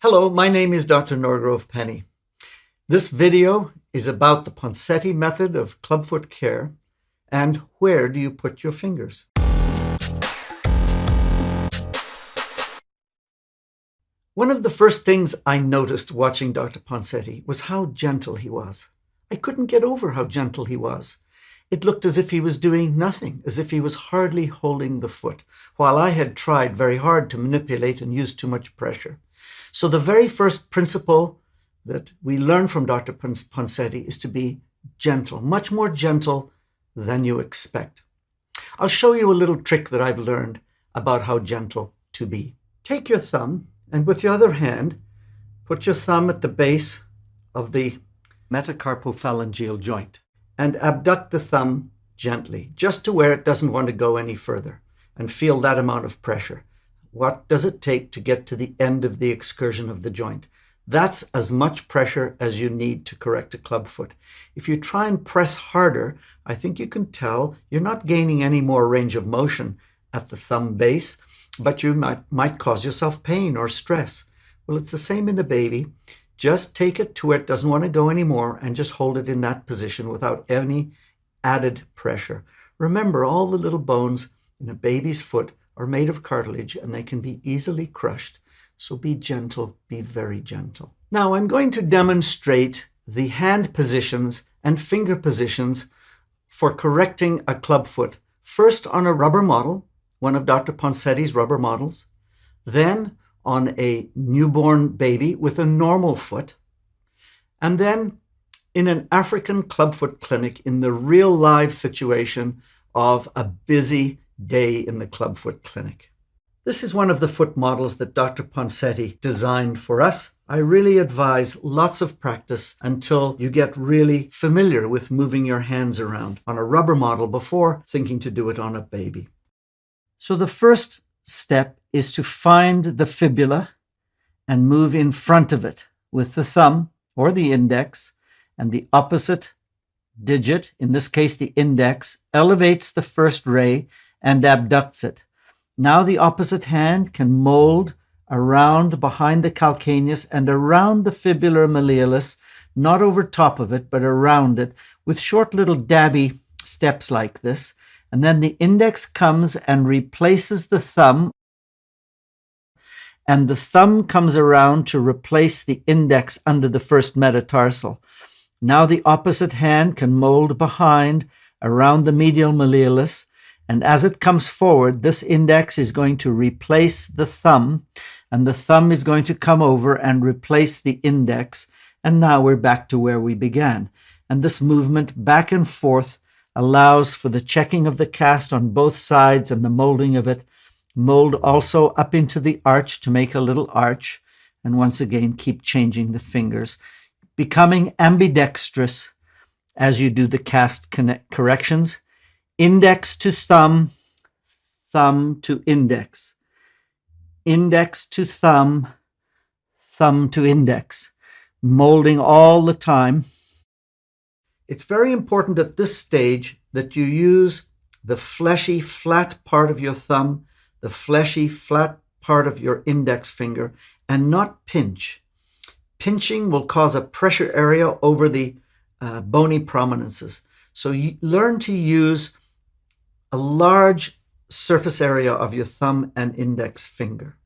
Hello, my name is Dr. Norgrove-Penny. This video is about the Ponseti method of clubfoot care and where do you put your fingers. One of the first things I noticed watching Dr. Ponseti was how gentle he was. I couldn't get over how gentle he was. It looked as if he was doing nothing, as if he was hardly holding the foot, while I had tried very hard to manipulate and use too much pressure. So the very first principle that we learn from Dr. Ponseti is to be gentle, much more gentle than you expect. I'll show you a little trick that I've learned about how gentle to be. Take your thumb and with your other hand, put your thumb at the base of the metacarpophalangeal joint and abduct the thumb gently, just to where it doesn't want to go any further, and feel that amount of pressure. What does it take to get to the end of the excursion of the joint? That's as much pressure as you need to correct a clubfoot. If you try and press harder, I think you can tell you're not gaining any more range of motion at the thumb base, but you might cause yourself pain or stress. Well, it's the same in a baby. Just take it to where it doesn't want to go anymore and just hold it in that position without any added pressure. Remember, all the little bones in a baby's foot are made of cartilage and they can be easily crushed. So be gentle, be very gentle. Now I'm going to demonstrate the hand positions and finger positions for correcting a clubfoot. First on a rubber model, one of Dr. Ponseti's rubber models, then on a newborn baby with a normal foot, and then in an African clubfoot clinic in the real live situation of a busy day in the clubfoot clinic. This is one of the foot models that Dr. Ponseti designed for us. I really advise lots of practice until you get really familiar with moving your hands around on a rubber model before thinking to do it on a baby. So the first step is to find the fibula and move in front of it with the thumb or the index, and the opposite digit, in this case the index, elevates the first ray and abducts it. Now the opposite hand can mold around behind the calcaneus and around the fibular malleolus, not over top of it, but around it, with short little dabby steps like this. And then the index comes and replaces the thumb, and the thumb comes around to replace the index under the first metatarsal. Now the opposite hand can mold behind around the medial malleolus, and as it comes forward, this index is going to replace the thumb, and the thumb is going to come over and replace the index. And now we're back to where we began. And this movement back and forth allows for the checking of the cast on both sides and the molding of it. Mold also up into the arch to make a little arch. And once again, keep changing the fingers, becoming ambidextrous as you do the cast corrections. Index to thumb, thumb to index, index to thumb, thumb to index, molding all the time. It's very important at this stage that you use the fleshy, flat part of your thumb, the fleshy, flat part of your index finger, and not pinch. Pinching will cause a pressure area over the bony prominences. So you learn to use a large surface area of your thumb and index finger.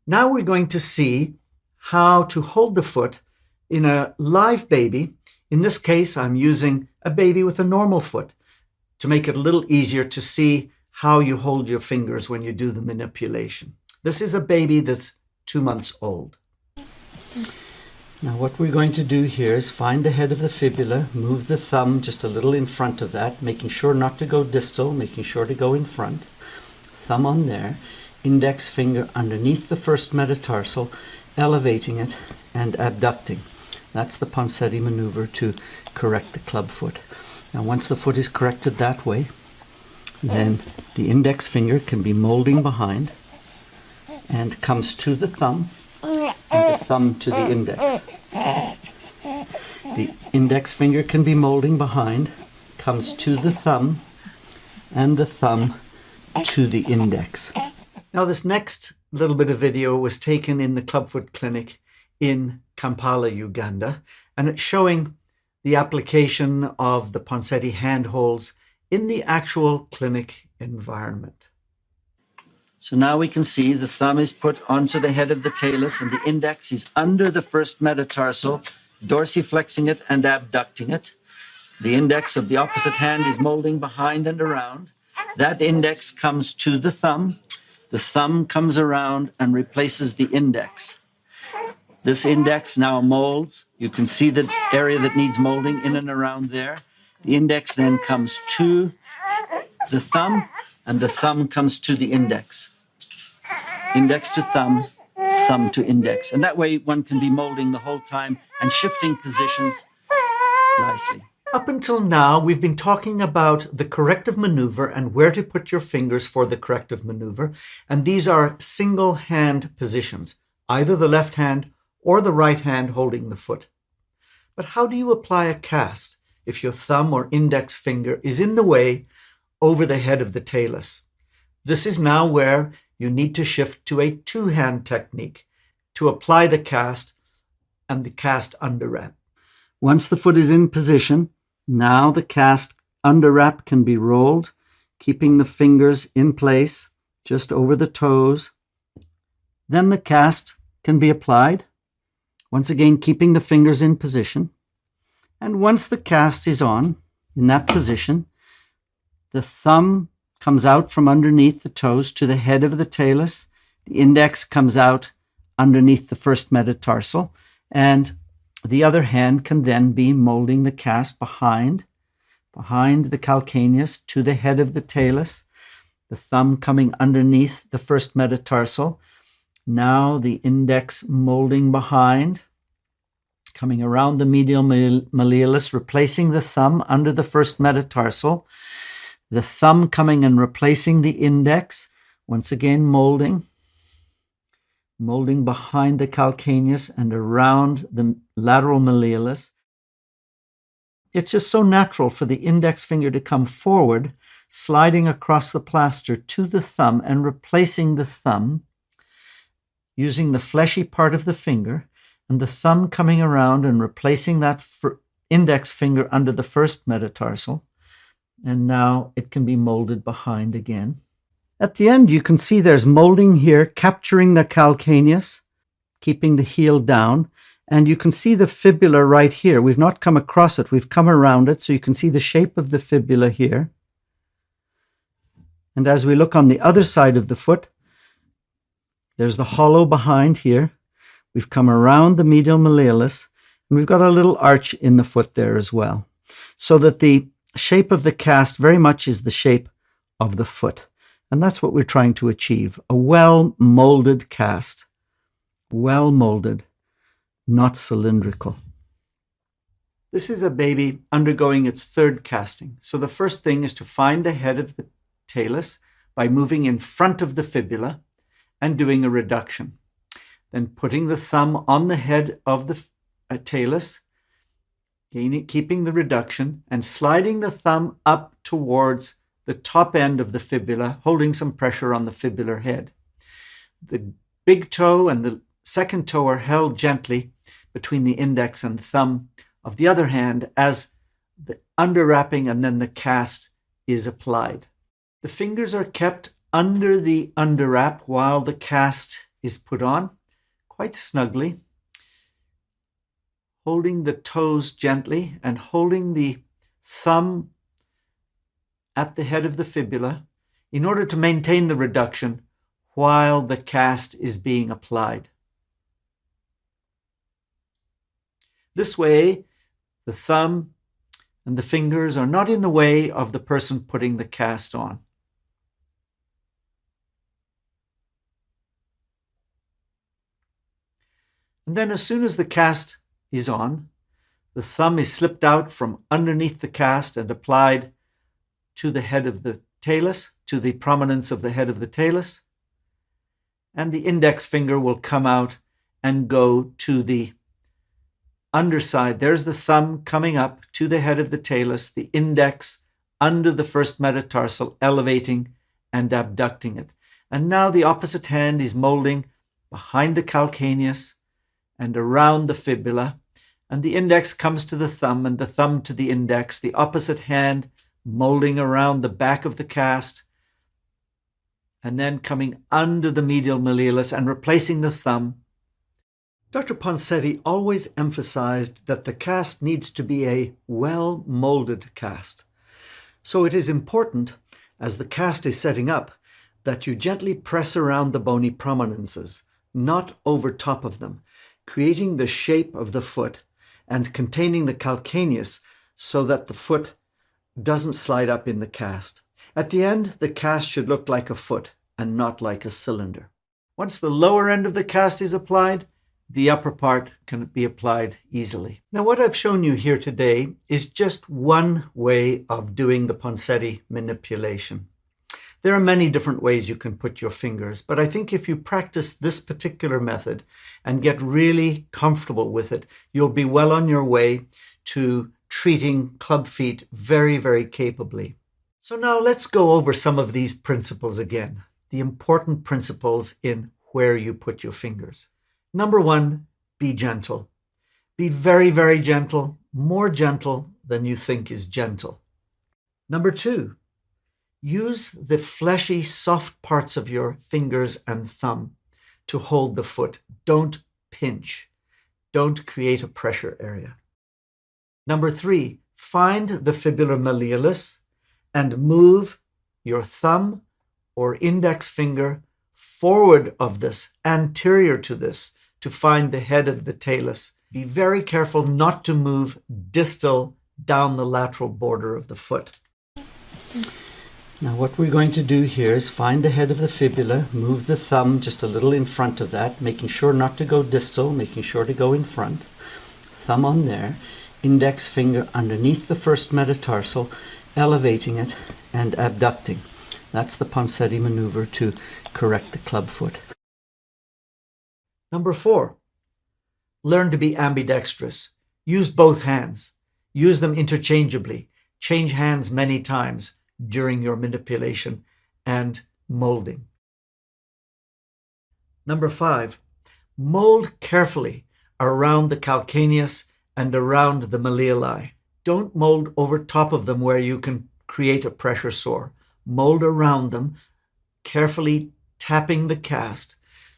Now we're going to see how to hold the foot in a live baby. In this case, I'm using a baby with a normal foot to make it a little easier to see how you hold your fingers when you do the manipulation. This is a baby that's 2 months old. Now what we're going to do here is find the head of the fibula, move the thumb just a little in front of that, making sure not to go distal, making sure to go in front. Thumb on there, index finger underneath the first metatarsal, elevating it and abducting. That's the Ponseti maneuver to correct the clubfoot. Now once the foot is corrected that way, then the index finger can be molding behind and comes to the thumb, and the thumb to the index. The index finger can be molding behind, comes to the thumb, and the thumb to the index. Now this next little bit of video was taken in the Clubfoot clinic in Kampala, Uganda, and it's showing the application of the Ponseti handholds in the actual clinic environment. So now we can see the thumb is put onto the head of the talus and the index is under the first metatarsal, dorsiflexing it and abducting it. The index of the opposite hand is molding behind and around. That index comes to the thumb. The thumb comes around and replaces the index. This index now molds. You can see the area that needs molding in and around there. The index then comes to the thumb, and the thumb comes to the index. Index to thumb, thumb to index. And that way one can be molding the whole time and shifting positions nicely. Up until now, we've been talking about the corrective maneuver and where to put your fingers for the corrective maneuver. And these are single hand positions, either the left hand or the right hand holding the foot. But how do you apply a cast if your thumb or index finger is in the way over the head of the talus? This is now where you need to shift to a two-hand technique to apply the cast and the cast under wrap. Once the foot is in position, now the cast under wrap can be rolled, keeping the fingers in place just over the toes. Then the cast can be applied, once again keeping the fingers in position. And once the cast is on, in that position, the thumb comes out from underneath the toes to the head of the talus. The index comes out underneath the first metatarsal, and the other hand can then be molding the cast behind the calcaneus to the head of the talus, the thumb coming underneath the first metatarsal. Now the index molding behind, coming around the medial malleolus, replacing the thumb under the first metatarsal, the thumb coming and replacing the index, once again molding behind the calcaneus and around the lateral malleolus. It's just so natural for the index finger to come forward, sliding across the plaster to the thumb and replacing the thumb, using the fleshy part of the finger, and the thumb coming around and replacing that index finger under the first metatarsal. And now it can be molded behind again. At the end, you can see there's molding here, capturing the calcaneus, keeping the heel down. And you can see the fibula right here. We've not come across it, we've come around it. So you can see the shape of the fibula here. And as we look on the other side of the foot, there's the hollow behind here. We've come around the medial malleolus, and we've got a little arch in the foot there as well. So that the shape of the cast very much is the shape of the foot. And that's what we're trying to achieve. A well-molded cast. Well-molded, not cylindrical. This is a baby undergoing its third casting. So the first thing is to find the head of the talus by moving in front of the fibula and doing a reduction. Then putting the thumb on the head of the talus, keeping the reduction, and sliding the thumb up towards the top end of the fibula, holding some pressure on the fibular head. The big toe and the second toe are held gently between the index and thumb of the other hand as the underwrapping and then the cast is applied. The fingers are kept under the underwrap while the cast is put on, quite snugly, holding the toes gently and holding the thumb at the head of the fibula in order to maintain the reduction while the cast is being applied. This way, the thumb and the fingers are not in the way of the person putting the cast on. And then as soon as the cast is on, the thumb is slipped out from underneath the cast and applied to the head of the talus, to the prominence of the head of the talus, and the index finger will come out and go to the underside. There's the thumb coming up to the head of the talus, the index under the first metatarsal, elevating and abducting it. And now the opposite hand is molding behind the calcaneus and around the fibula. And the index comes to the thumb and the thumb to the index. The opposite hand molding around the back of the cast and then coming under the medial malleolus and replacing the thumb. Dr. Ponseti always emphasized that the cast needs to be a well-molded cast. So it is important, as the cast is setting up, that you gently press around the bony prominences, not over top of them, creating the shape of the foot and containing the calcaneus so that the foot doesn't slide up in the cast. At the end, the cast should look like a foot and not like a cylinder. Once the lower end of the cast is applied, the upper part can be applied easily. Now, what I've shown you here today is just one way of doing the Ponseti manipulation. There are many different ways you can put your fingers, but I think if you practice this particular method and get really comfortable with it, you'll be well on your way to treating club feet very, very capably. So now let's go over some of these principles again, the important principles in where you put your fingers. Number one, be gentle. Be very, very gentle, more gentle than you think is gentle. Number two, use the fleshy, soft parts of your fingers and thumb to hold the foot. Don't pinch. Don't create a pressure area. Number three, find the fibular malleolus and move your thumb or index finger forward of this, anterior to this, to find the head of the talus. Be very careful not to move distal down the lateral border of the foot. Now what we're going to do here is find the head of the fibula, move the thumb just a little in front of that, making sure not to go distal, making sure to go in front. Thumb on there, index finger underneath the first metatarsal, elevating it and abducting. That's the Ponseti maneuver to correct the club foot. Number four, learn to be ambidextrous. Use both hands. Use them interchangeably. Change hands many times during your manipulation and molding. Number five, mold carefully around the calcaneus and around the malleoli. Don't mold over top of them where you can create a pressure sore. Mold around them, carefully tapping the cast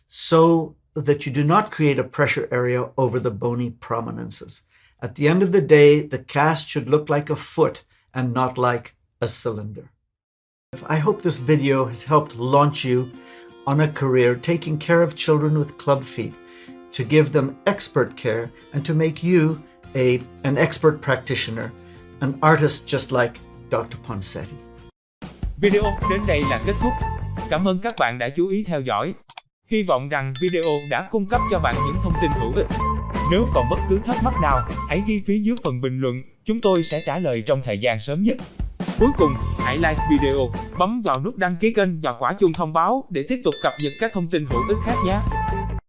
so that you do not create a pressure area over the bony prominences. At the end of the day, the cast should look like a foot and not like a cylinder. I hope this video has helped launch you on a career taking care of children with club feet, to give them expert care and to make you an expert practitioner, an artist just like Dr. Ponseti. Video đến đây là kết thúc. Cảm ơn các bạn đã chú ý theo dõi. Hy vọng rằng video đã cung cấp cho bạn những thông tin hữu ích. Nếu còn bất cứ thắc mắc nào, hãy ghi phía dưới phần bình luận, chúng tôi sẽ trả lời trong thời gian sớm nhất. Cuối cùng, hãy like video, bấm vào nút đăng ký kênh và quả chuông thông báo để tiếp tục cập nhật các thông tin hữu ích khác nhé.